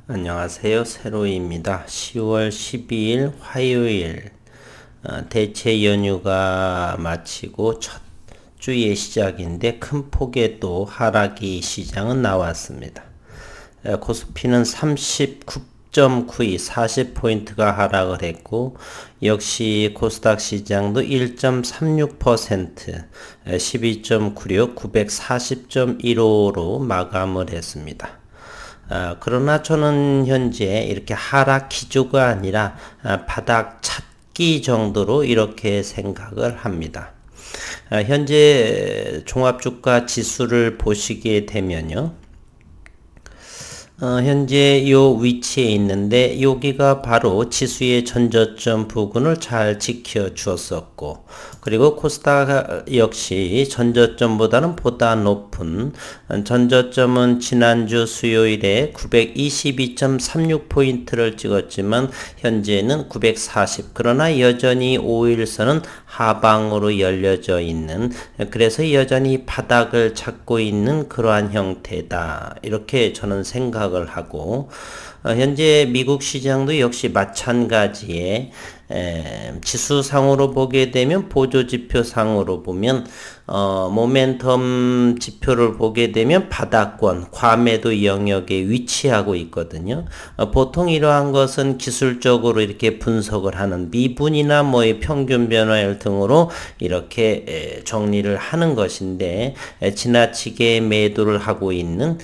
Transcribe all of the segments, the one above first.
안녕하세요. 세로이입니다. 10월 12일 화요일 대체 연휴가 마치고 첫 주의 시작인데 큰 폭의 또 하락이 시장은 나왔습니다. 코스피는 39.92 40포인트가 하락을 했고 역시 코스닥 시장도 1.36% 12.96 940.15로 마감을 했습니다. 그러나 저는 현재 이렇게 하락 기조가 아니라 바닥 찾기 정도로 이렇게 생각을 합니다. 현재 종합주가 지수를 보시게 되면요. 현재 요 위치에 있는데 여기가 바로 지수의 전저점 부근을 잘 지켜 주었었고 그리고 코스닥 역시 전저점보다는 보다 높은 전저점은 지난주 수요일에 922.36포인트를 찍었지만 현재는 940 그러나 여전히 5일선은 하방으로 열려져 있는 그래서 여전히 바닥을 찾고 있는 그러한 형태다 이렇게 저는 생각을 하고 현재 미국 시장도 역시 마찬가지에 지수상으로 보게 되면 보조지표상으로 보면 모멘텀 지표를 보게 되면 바닥권 과매도 영역에 위치하고 있거든요. 보통 이러한 것은 기술적으로 이렇게 분석을 하는 미분이나 뭐의 평균 변화율 등으로 이렇게 정리를 하는 것인데 지나치게 매도를 하고 있는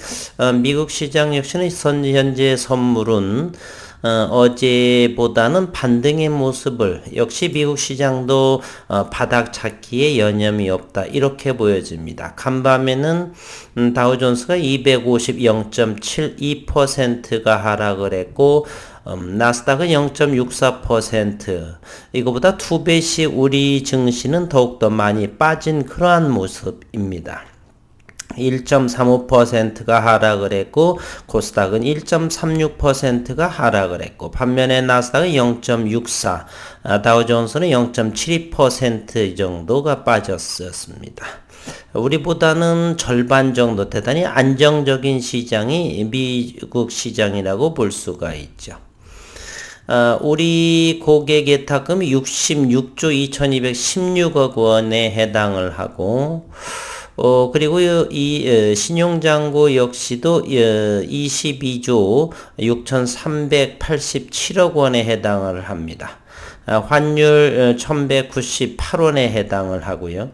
미국 시장 역시는 현재 선물은 어제보다는 반등의 모습을 역시 미국 시장도 바닥 찾기에 여념이 없다 이렇게 보여집니다. 간밤에는 다우존스가 250 0.72%가 하락을 했고 나스닥은 0.64% 이거보다 2배씩 우리 증시는 더욱더 많이 빠진 그러한 모습입니다. 1.35%가 하락을 했고 코스닥은 1.36%가 하락을 했고 반면에 나스닥은 0.64 다우존스는 0.72% 정도가 빠졌었습니다. 우리보다는 절반 정도 대단히 안정적인 시장이 미국 시장이라고 볼 수가 있죠. 우리 고객 예탁금이 66조 2216억 원에 해당을 하고 그리고 이 신용잔고 역시도 22조 6387억 원에 해당을 합니다. 환율 1198원에 해당을 하고요.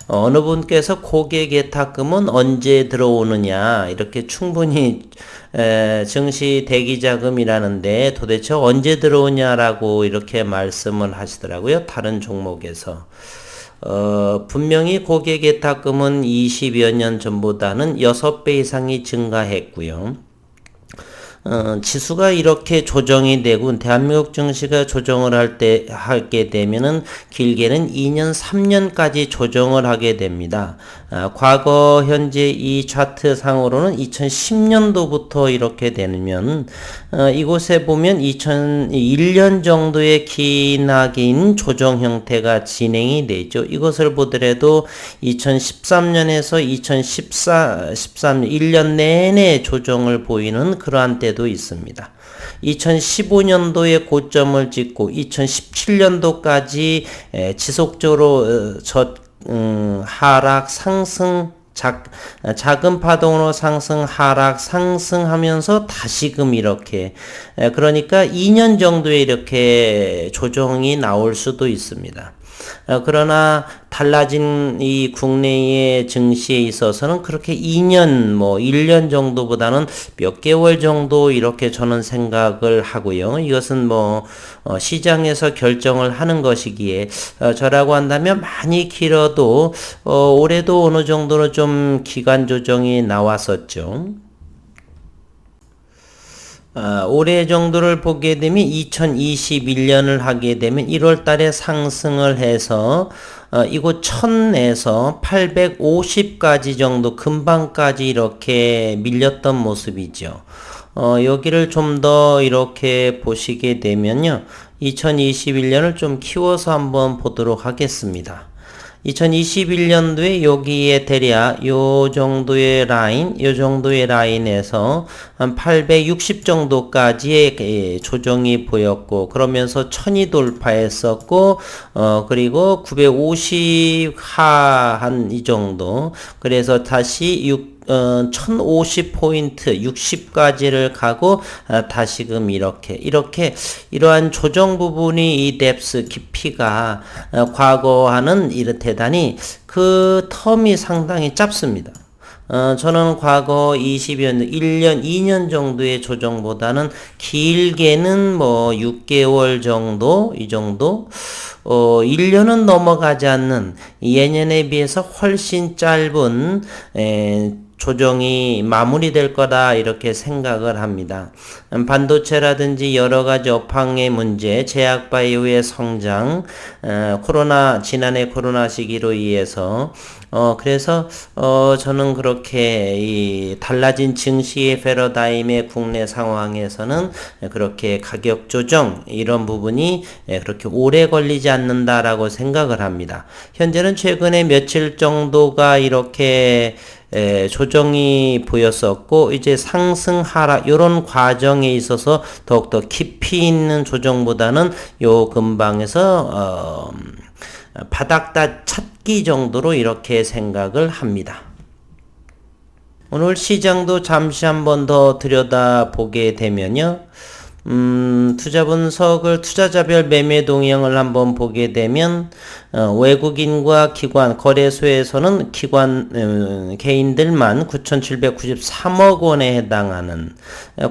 어느 분께서 고객 예탁금은 언제 들어오느냐 이렇게 충분히 증시 대기자금이라는데 도대체 언제 들어오냐라고 이렇게 말씀을 하시더라고요. 다른 종목에서. 분명히 고객 예탁금은 20여 년 전보다는 6배 이상이 증가했고요. 지수가 이렇게 조정이 되고 대한민국 증시가 조정을 하게 되면은 길게는 2년, 3년까지 조정을 하게 됩니다. 과거 현재 이 차트 상으로는 2010년도부터 이렇게 되면 이곳에 보면 2001년 정도의 기나긴 조정 형태가 진행이 되죠. 이것을 보더라도 2013년에서 2013년 1년 내내 조정을 보이는 그러한 때도 있습니다. 2015년도에 고점을 찍고 2017년도까지 지속적으로 하락 상승 작은 파동으로 상승 하락 상승하면서 다시금 이렇게 그러니까 2년 정도에 이렇게 조정이 나올 수도 있습니다. 그러나 달라진 이 국내의 증시에 있어서는 그렇게 2년 1년 정도보다는 몇 개월 정도 이렇게 저는 생각을 하고요. 이것은 시장에서 결정을 하는 것이기에 저라고 한다면 많이 길어도 올해도 어느 정도는 좀 기간 조정이 나왔었죠. 올해 정도를 보게 되면 2021년을 하게 되면 1월 달에 상승을 해서 이곳 1000에서 850까지 정도 금방까지 이렇게 밀렸던 모습이죠. 여기를 좀 더 이렇게 보시게 되면요. 2021년을 좀 키워서 한번 보도록 하겠습니다. 2021년도에 여기에 대략 요 정도의 라인에서 한 860 정도까지의 조정이 보였고, 그러면서 1000이 돌파했었고, 그리고 950 한 이 정도. 그래서 다시 1050포인트 60까지를 가고 다시금 이러한 조정 부분이 이 뎁스 깊이가 과거와는 대단히 그 텀이 상당히 짧습니다. 저는 과거 20여 1년, 2년 정도의 조정보다는 길게는 뭐 6개월 정도, 이 정도, 1년은 넘어가지 않는 예년에 비해서 훨씬 짧은, 조정이 마무리될 거다 이렇게 생각을 합니다. 반도체라든지 여러 가지 업황의 문제, 제약바이오의 성장, 지난해 코로나 시기로 인해서 그래서 저는 그렇게 이 달라진 증시의 패러다임의 국내 상황에서는 그렇게 가격 조정 이런 부분이 그렇게 오래 걸리지 않는다라고 생각을 합니다. 현재는 최근에 며칠 정도가 이렇게 조정이 보였었고, 이제 상승 하락 이런 과정에 있어서 더욱더 깊이 있는 조정보다는 요 근방에서 바닥다 찾기 정도로 이렇게 생각을 합니다. 오늘 시장도 잠시 한번 더 들여다보게 되면요. 투자 분석을 투자자별 매매 동향을 한번 보게 되면 외국인과 기관 거래소에서는 개인들만 9,793억 원에 해당하는,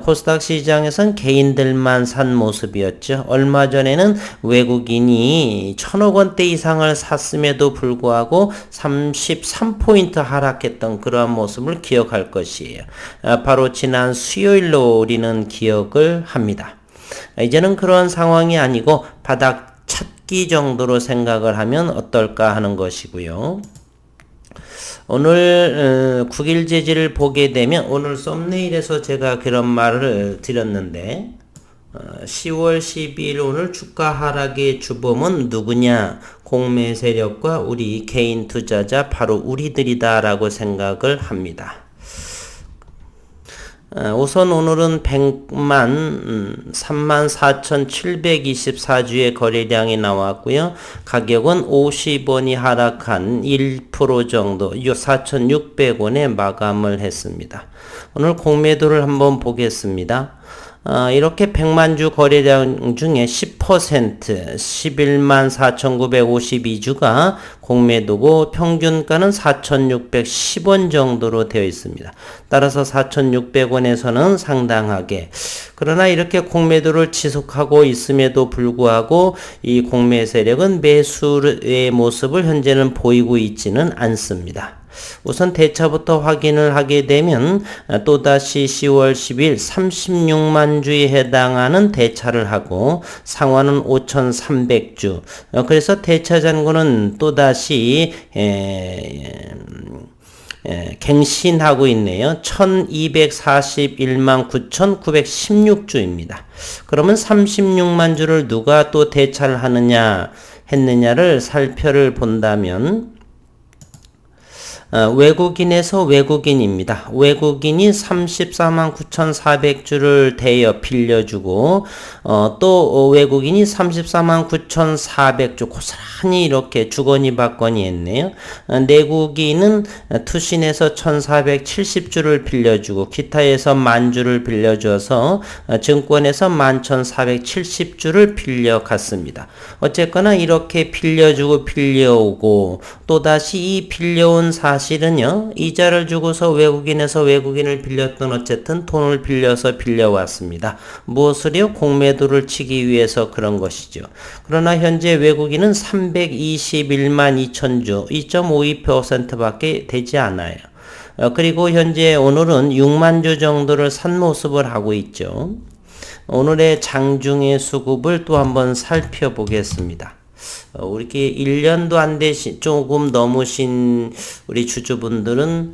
코스닥 시장에선 개인들만 산 모습이었죠. 얼마 전에는 외국인이 1,000억 원대 이상을 샀음에도 불구하고 33포인트 하락했던 그러한 모습을 기억할 것이에요. 바로 지난 수요일로 우리는 기억을 합니다. 이제는 그런 상황이 아니고 바닥 찾기 정도로 생각을 하면 어떨까 하는 것이고요. 오늘 9일 재지를 보게 되면, 오늘 썸네일에서 제가 그런 말을 드렸는데, 10월 12일 오늘 주가 하락의 주범은 누구냐? 공매 세력과 우리 개인 투자자, 바로 우리들이다 라고 생각을 합니다. 우선 오늘은 34,724주의 거래량이 나왔고요. 가격은 50원이 하락한 1% 정도, 4,600원에 마감을 했습니다. 오늘 공매도를 한번 보겠습니다. 이렇게 100만 주 거래량 중에 10%, 11만 4,952주가 공매도고, 평균가는 4,610원 정도로 되어 있습니다. 따라서 4,600원에서는 상당하게, 그러나 이렇게 공매도를 지속하고 있음에도 불구하고 이 공매 세력은 매수의 모습을 현재는 보이고 있지는 않습니다. 우선 대차부터 확인을 하게 되면 또다시 10월 10일 36만 주에 해당하는 대차를 하고, 상환은 5,300주. 그래서 대차 잔고는 또다시 갱신하고 있네요. 1241만 9,916주입니다. 그러면 36만 주를 누가 또 대차를 했느냐를 살펴를 본다면, 외국인에서 외국인입니다. 외국인이 34만 9,400주를 대여 빌려주고, 또 외국인이 34만 9,400주 고스란히 이렇게 주거니 받거니 했네요. 내국인은 투신에서 1,470주를 빌려주고, 기타에서 10,000주를 빌려줘서 증권에서 11,470주를 빌려갔습니다. 어쨌거나 이렇게 빌려주고 빌려오고, 또다시 이 빌려온 사실은요, 이자를 주고서 외국인에서 외국인을 빌렸던, 어쨌든 돈을 빌려서 빌려왔습니다. 무엇을요? 공매도를 치기 위해서 그런 것이죠. 그러나 현재 외국인은 321만 2천주, 2.52% 밖에 되지 않아요. 그리고 현재 오늘은 6만 주 정도를 산 모습을 하고 있죠. 오늘의 장중의 수급을 또 한번 살펴보겠습니다. 우리게 1년도 안 되신, 조금 넘으신 우리 주주분들은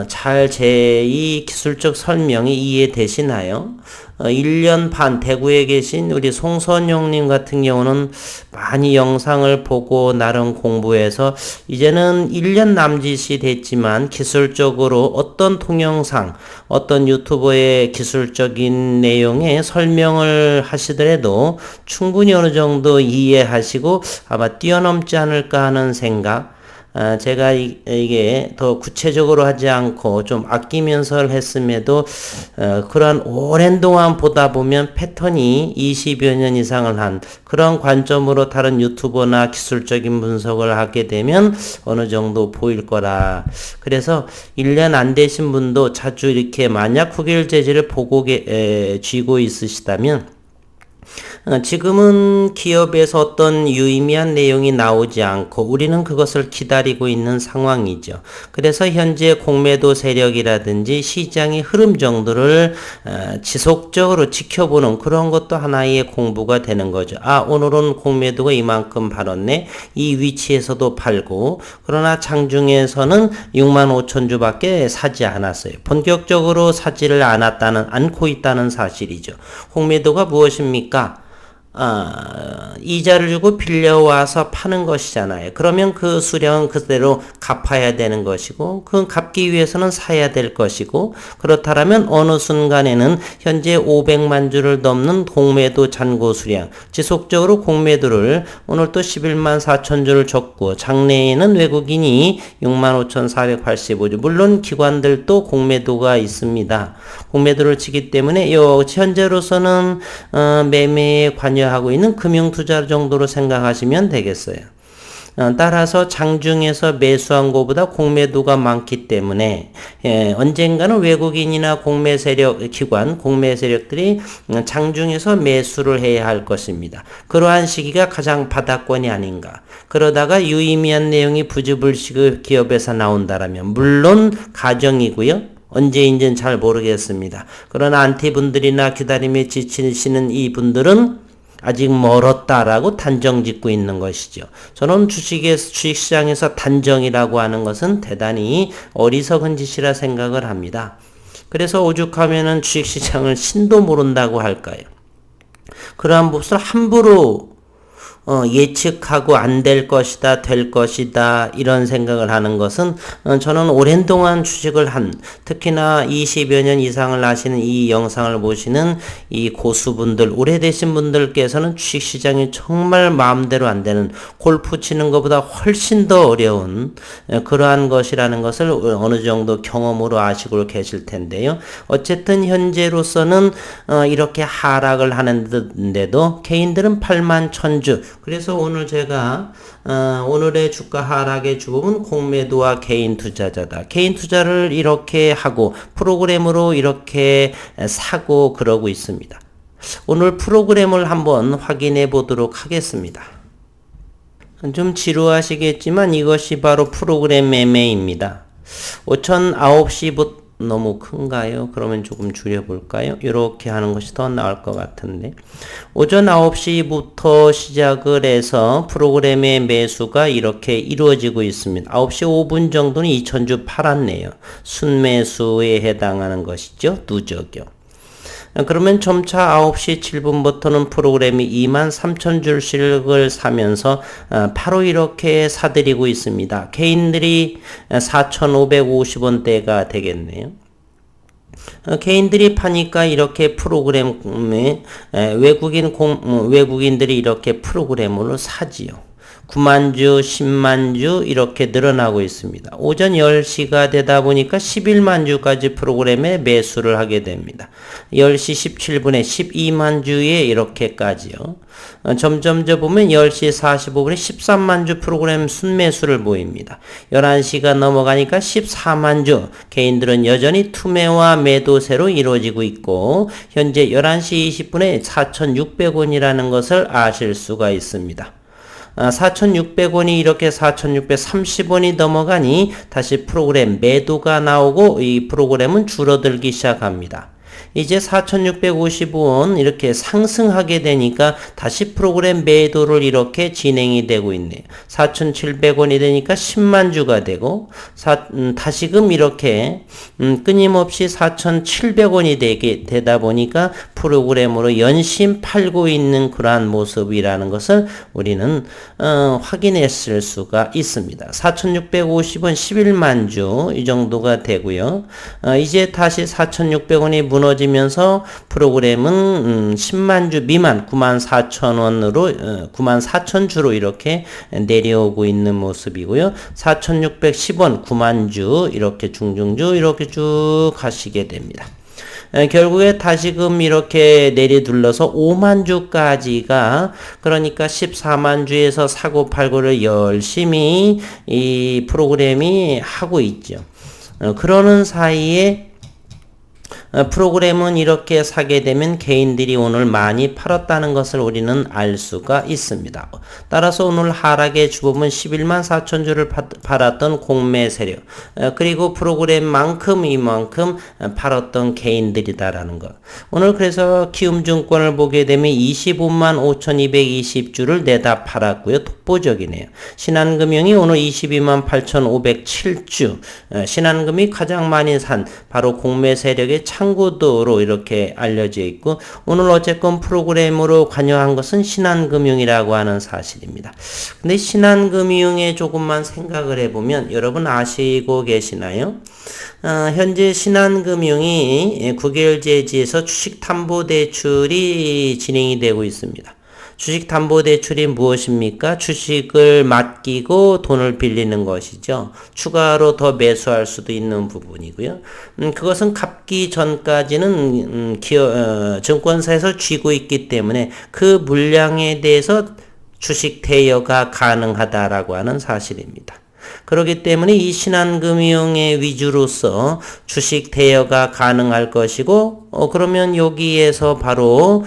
잘 제 이 기술적 설명이 이해되시나요? 1년 반 대구에 계신 우리 송선용님 같은 경우는 많이 영상을 보고 나름 공부해서 이제는 1년 남짓이 됐지만 기술적으로 어떤 동영상, 어떤 유튜버의 기술적인 내용에 설명을 하시더라도 충분히 어느 정도 이해하시고 아마 뛰어넘지 않을까 하는 생각. 제가 이게 더 구체적으로 하지 않고 좀 아끼면서 했음에도 그러한 오랜 동안 보다 보면 패턴이 20여 년 이상을 한 그런 관점으로 다른 유튜버나 기술적인 분석을 하게 되면 어느 정도 보일 거라. 그래서 1년 안 되신 분도 자주 이렇게 만약 후길 재질을 보고 쥐고 있으시다면 지금은 기업에서 어떤 유의미한 내용이 나오지 않고 우리는 그것을 기다리고 있는 상황이죠. 그래서 현재 공매도 세력이라든지 시장의 흐름 정도를 지속적으로 지켜보는 그런 것도 하나의 공부가 되는 거죠. 아, 오늘은 공매도가 이만큼 팔았네. 이 위치에서도 팔고 그러나 장중에서는 65,000주밖에 사지 않았어요. 본격적으로 사지를 않고 있다는 사실이죠. 공매도가 무엇입니까? 이자를 주고 빌려와서 파는 것이잖아요. 그러면 그 수령은 그대로 갚아야 되는 것이고, 그 갚기 위해서는 사야 될 것이고, 그렇다면 어느 순간에는 현재 500만 주를 넘는 공매도 잔고 수령, 지속적으로 공매도를 오늘 또 11만 4천 주를 줬고, 장래에는 외국인이 65,485주, 물론 기관들도 공매도가 있습니다. 공매도를 치기 때문에 현재로서는 매매에 관여하고 있는 금융투자 정도로 생각하시면 되겠어요. 따라서 장중에서 매수한 것보다 공매도가 많기 때문에 언젠가는 외국인이나 공매 세력 기관, 공매 세력들이 장중에서 매수를 해야 할 것입니다. 그러한 시기가 가장 바닥권이 아닌가. 그러다가 유의미한 내용이 부지불식 기업에서 나온다라면 물론 가정이고요. 언제인지는 잘 모르겠습니다. 그러나 안티분들이나 기다림에 지치시는 이 분들은 아직 멀었다라고 단정 짓고 있는 것이죠. 저는 주식시장에서 단정이라고 하는 것은 대단히 어리석은 짓이라 생각을 합니다. 그래서 오죽하면은 주식시장을 신도 모른다고 할까요? 그러한 것을 함부로 예측하고 안 될 것이다, 될 것이다, 이런 생각을 하는 것은 저는 오랜 동안 주식을 특히나 20여 년 이상을 하시는 이 영상을 보시는 이 고수분들, 오래되신 분들께서는 주식시장이 정말 마음대로 안 되는, 골프 치는 것보다 훨씬 더 어려운 그러한 것이라는 것을 어느 정도 경험으로 아시고 계실 텐데요. 어쨌든 현재로서는 이렇게 하락을 하는데도 개인들은 8만 1000주, 그래서 오늘 제가 오늘의 주가 하락의 주범은 공매도와 개인 투자자다. 개인 투자를 이렇게 하고 프로그램으로 이렇게 사고 그러고 있습니다. 오늘 프로그램을 한번 확인해 보도록 하겠습니다. 좀 지루하시겠지만 이것이 바로 프로그램 매매입니다. 오전 9시부터 너무 큰가요? 그러면 조금 줄여볼까요? 이렇게 하는 것이 더 나을 것 같은데, 오전 9시부터 시작을 해서 프로그램의 매수가 이렇게 이루어지고 있습니다. 9시 5분 정도는 2000주 팔았네요. 순매수에 해당하는 것이죠. 누적이요. 그러면 점차 9시 7분부터는 프로그램이 23,000주씩을 사면서 바로 이렇게 사들이고 있습니다. 개인들이 4,550원대가 되겠네요. 개인들이 파니까 이렇게 프로그램에 외국인들이 이렇게 프로그램으로 사지요. 9만 주, 10만 주 이렇게 늘어나고 있습니다. 오전 10시가 되다 보니까 11만 주까지 프로그램에 매수를 하게 됩니다. 10시 17분에 12만 주에 이렇게까지요. 점점 보면 10시 45분에 13만 주 프로그램 순매수를 보입니다. 11시가 넘어가니까 14만 주, 개인들은 여전히 투매와 매도세로 이루어지고 있고 현재 11시 20분에 4,600원이라는 것을 아실 수가 있습니다. 4,600원이 이렇게 4,630원이 넘어가니 다시 프로그램 매도가 나오고 이 프로그램은 줄어들기 시작합니다. 이제 4,655원 이렇게 상승하게 되니까 다시 프로그램 매도를 이렇게 진행이 되고 있네요. 4,700원이 되니까 10만 주가 되고 다시금 이렇게 끊임없이 4,700원이 되다 보니까 프로그램으로 연신 팔고 있는 그러한 모습이라는 것을 우리는 확인했을 수가 있습니다. 4,650원 11만 주 이 정도가 되고요. 이제 다시 4,600원이 무너지면서 프로그램은 10만 주 미만 94,000원으로 94,000주로 이렇게 내려오고 있는 모습이고요. 4,610원 9만 주 이렇게 중중주 이렇게 쭉 가시게 됩니다. 결국에 다시금 이렇게 내리둘러서 5만 주까지가 그러니까 14만 주에서 사고 팔고를 열심히 이 프로그램이 하고 있죠. 그러는 사이에 프로그램은 이렇게 사게 되면 개인들이 오늘 많이 팔았다는 것을 우리는 알 수가 있습니다. 따라서 오늘 하락의 주범은 11만 4천 주를 팔았던 공매 세력 그리고 프로그램만큼 이만큼 팔았던 개인들이다라는 것. 오늘 그래서 키움증권을 보게 되면 25만 5,220주를 내다 팔았고요. 독보적이네요. 신한금융이 오늘 22만 8,507주 신한금이 가장 많이 산 바로 공매 세력의 창구도로 이렇게 알려져 있고 오늘 어쨌건 프로그램으로 관여한 것은 신한금융이라고 하는 사실입니다. 근데 신한금융에 조금만 생각을 해보면 여러분 아시고 계시나요? 현재 신한금융이 9개월 제지에서 주식담보대출이 진행이 되고 있습니다. 주식담보대출이 무엇입니까? 주식을 맡기고 돈을 빌리는 것이죠. 추가로 더 매수할 수도 있는 부분이고요. 그것은 갚기 전까지는 증권사에서 쥐고 있기 때문에 그 물량에 대해서 주식 대여가 가능하다라고 하는 사실입니다. 그렇기 때문에 이 신한금융의 위주로서 주식 대여가 가능할 것이고 그러면 여기에서 바로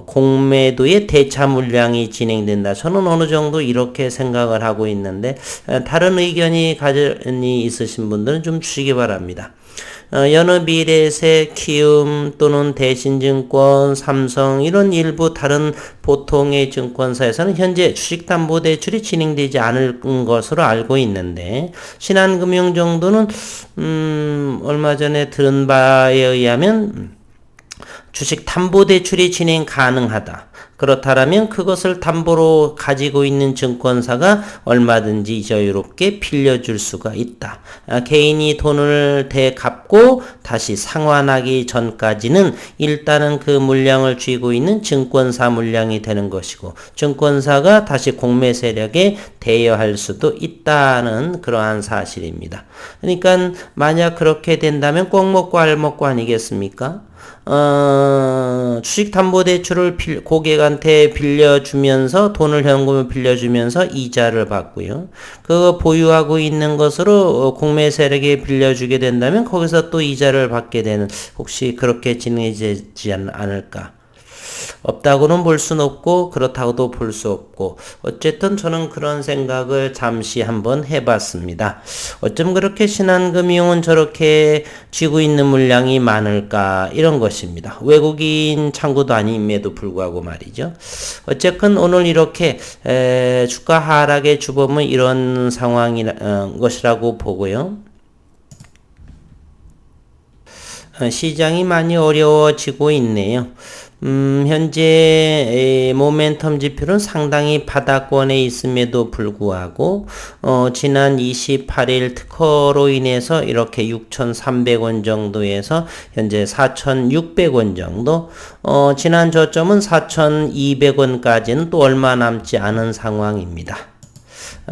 공매도의 대차 물량이 진행된다. 저는 어느 정도 이렇게 생각을 하고 있는데 다른 의견이 있으신 분들은 좀 주시기 바랍니다. 연합미래세, 키움 또는 대신증권, 삼성 이런 일부 다른 보통의 증권사에서는 현재 주식담보대출이 진행되지 않을 것으로 알고 있는데 신한금융 정도는 얼마 전에 들은 바에 의하면 주식담보대출이 진행 가능하다. 그렇다면 그것을 담보로 가지고 있는 증권사가 얼마든지 여유롭게 빌려줄 수가 있다. 개인이 돈을 대갚고 다시 상환하기 전까지는 일단은 그 물량을 쥐고 있는 증권사 물량이 되는 것이고 증권사가 다시 공매 세력에 대여할 수도 있다는 그러한 사실입니다. 그러니까 만약 그렇게 된다면 꼭 먹고 알 먹고 아니겠습니까? 주식담보대출을 고객한테 빌려주면서 돈을 현금을 빌려주면서 이자를 받고요. 그거 보유하고 있는 것으로 공매 세력에 빌려주게 된다면 거기서 또 이자를 받게 되는 혹시 그렇게 진행되지 않을까? 없다고는 볼 수는 없고 그렇다고도 볼 수 없고 어쨌든 저는 그런 생각을 잠시 한번 해봤습니다. 어쩜 그렇게 신한금융은 저렇게 쥐고 있는 물량이 많을까 이런 것입니다. 외국인 창구도 아님에도 불구하고 말이죠. 어쨌든 오늘 이렇게 주가 하락의 주범은 이런 것이라고 보고요. 시장이 많이 어려워지고 있네요. 현재 모멘텀 지표는 상당히 바닥권에 있음에도 불구하고 지난 28일 특허로 인해서 이렇게 6,300원 정도에서 현재 4,600원 정도 지난 저점은 4,200원까지는 또 얼마 남지 않은 상황입니다.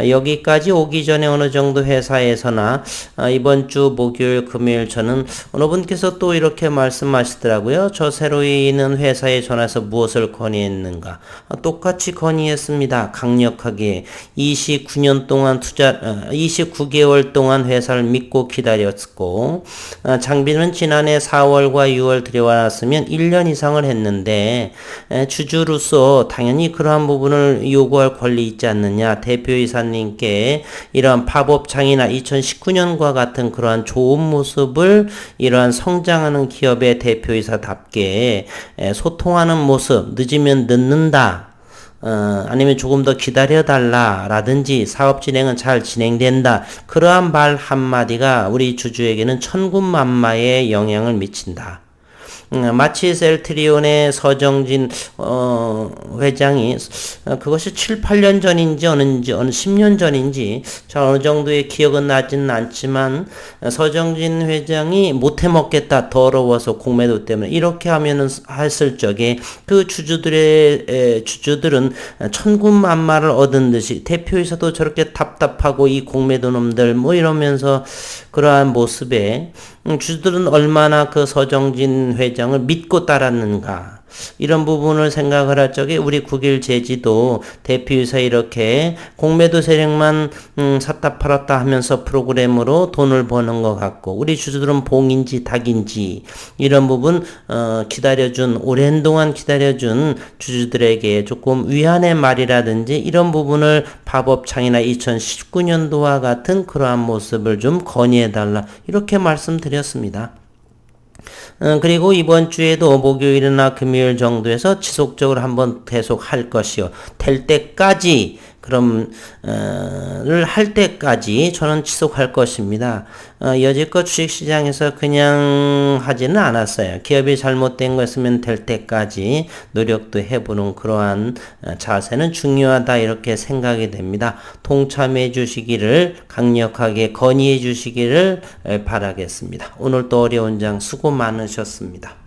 여기까지 오기 전에 어느 정도 회사에서나 이번 주 목요일 금요일 저는 어느 분께서 또 이렇게 말씀하시더라고요. 저 새로 있는 회사에 전화해서 무엇을 건의했는가. 똑같이 건의했습니다. 강력하게 29년 동안 29개월 동안 회사를 믿고 기다렸고 장비는 지난해 4월과 6월 들여왔으면 1년 이상을 했는데 주주로서 당연히 그러한 부분을 요구할 권리 있지 않느냐. 대표의 대표이사님께 이러한 팝업창이나 2019년과 같은 그러한 좋은 모습을 이러한 성장하는 기업의 대표이사답게 소통하는 모습, 늦으면 늦는다. 아니면 조금 더 기다려달라 라든지 사업 진행은 잘 진행된다. 그러한 말 한마디가 우리 주주에게는 천군만마의 영향을 미친다. 마치 셀트리온의 서정진 회장이 그것이 7, 8년 전인지 어느 10년 전인지 잘 어느 정도의 기억은 나지는 않지만 서정진 회장이 못해 먹겠다 더러워서 공매도 때문에 이렇게 하면은 했을 적에 그 주주들은 천군만마를 얻은 듯이 대표이사도 저렇게 답답하고 이 공매도 놈들 뭐 이러면서 그러한 모습에 주주들은 얼마나 그 서정진 회장을 믿고 따랐는가. 이런 부분을 생각을 할 적에 우리 국일제지도 대표이사 이렇게 공매도 세력만 샀다 팔았다 하면서 프로그램으로 돈을 버는 것 같고 우리 주주들은 봉인지 닭인지 이런 부분 기다려준 오랜 동안 기다려준 주주들에게 조금 위안의 말이라든지 이런 부분을 팝업창이나 2019년도와 같은 그러한 모습을 좀 건의해달라 이렇게 말씀드렸습니다. 그리고 이번 주에도 목요일이나 금요일 정도에서 지속적으로 한번 계속 할 것이요. 될 때까지 를 할 때까지 저는 지속할 것입니다. 여지껏 주식시장에서 그냥 하지는 않았어요. 기업이 잘못된 것이면 될 때까지 노력도 해보는 그러한 자세는 중요하다 이렇게 생각이 됩니다. 동참해 주시기를 강력하게 건의해 주시기를 바라겠습니다. 오늘도 어려운 장 수고 많으셨습니다.